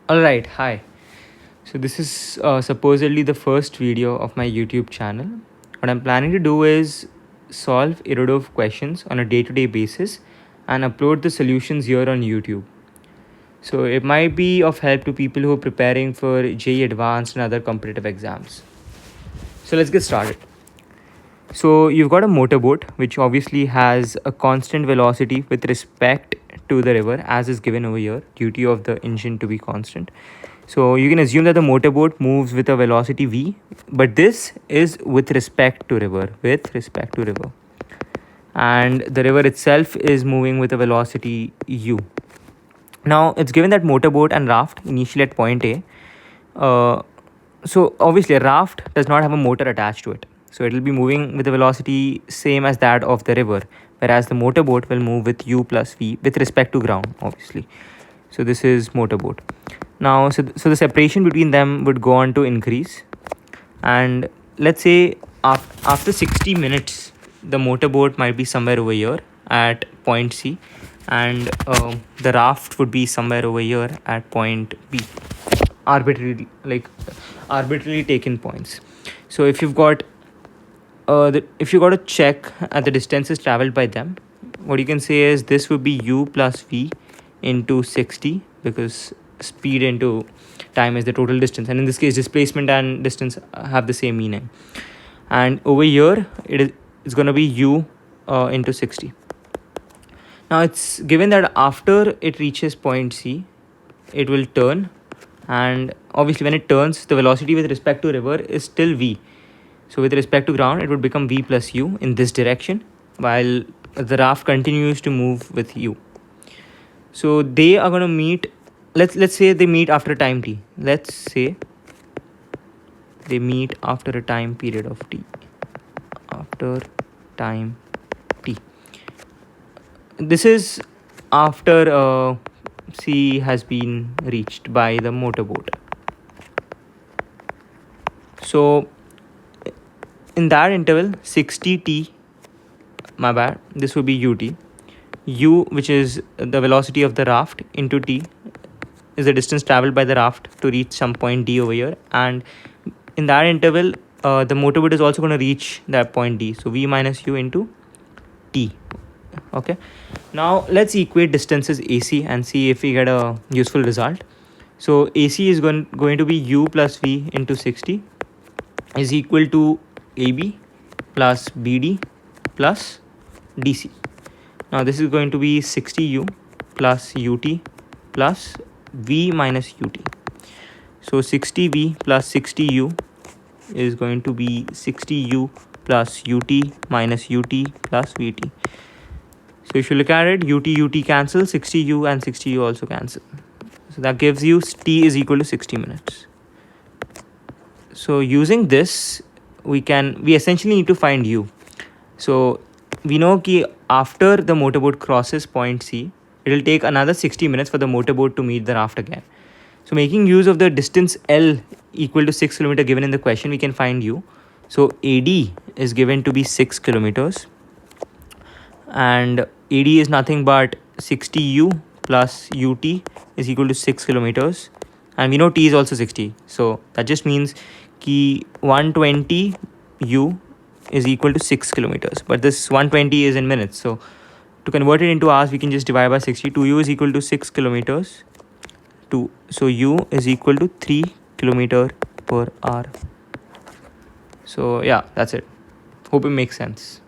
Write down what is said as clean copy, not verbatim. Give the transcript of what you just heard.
Alright, hi. So this is supposedly the first video of my YouTube channel. What I'm planning to do is solve IRODOV questions on a day-to-day basis and upload the solutions here on YouTube. So it might be of help to people who are preparing for JEE Advanced and other competitive exams. So let's get started. So you've got a motorboat which obviously has a constant velocity with respect to the river as is given over here, duty of the engine to be constant. So you can assume that the motorboat moves with a velocity v, but this is with respect to river, and the river itself is moving with a velocity u. Now it's given that motorboat and raft initially at point A. So obviously a raft does not have a motor attached to it. So it will be moving with a velocity same as that of the river, whereas the motorboat will move with u plus v with respect to ground, obviously. So this is motorboat. Now, so the separation between them would go on to increase. And let's say after 60 minutes, the motorboat might be somewhere over here at point C, and the raft would be somewhere over here at point B. Arbitrarily taken points. So if you've got a check at the distances traveled by them, what you can say is this would be u plus v into 60, because speed into time is the total distance, and in this case displacement and distance have the same meaning. And over here it's going to be u into 60. Now it's given that after it reaches point C, it will turn, and obviously when it turns, the velocity with respect to river is still v. So with respect to ground, it would become v plus u in this direction, while the raft continues to move with u. So they are going to meet. Let's say they meet after a time t. Let's say they meet after a time period of t. After time t. This is after C has been reached by the motorboat. So in that interval, 60t, my bad, this would be ut. U, which is the velocity of the raft, into t is the distance traveled by the raft to reach some point D over here. And in that interval, the motorboat is also going to reach that point D. So v minus u into t. Okay. Now let's equate distances AC and see if we get a useful result. So AC is going to be u plus v into 60 is equal to AB plus BD plus DC. Now this is going to be 60u plus ut plus v minus ut. So 60v plus 60u is going to be 60u plus ut minus ut plus vt. So if you look at it, ut cancel, 60u and 60u also cancel. So that gives you t is equal to 60 minutes. So using this, we essentially need to find u. So we know that after the motorboat crosses point C, it will take another 60 minutes for the motorboat to meet the raft again. So making use of the distance L equal to 6 km given in the question, we can find u. So AD is given to be 6 kilometers, and AD is nothing but 60u plus ut is equal to 6 kilometers, and we know t is also 60. So that just means ki 120 u is equal to 6 kilometers, but this 120 is in minutes. So to convert it into hours, we can just divide by 60. 2u is equal to 6 kilometers. So u is equal to 3 kilometer per hour. So yeah, that's it. Hope it makes sense.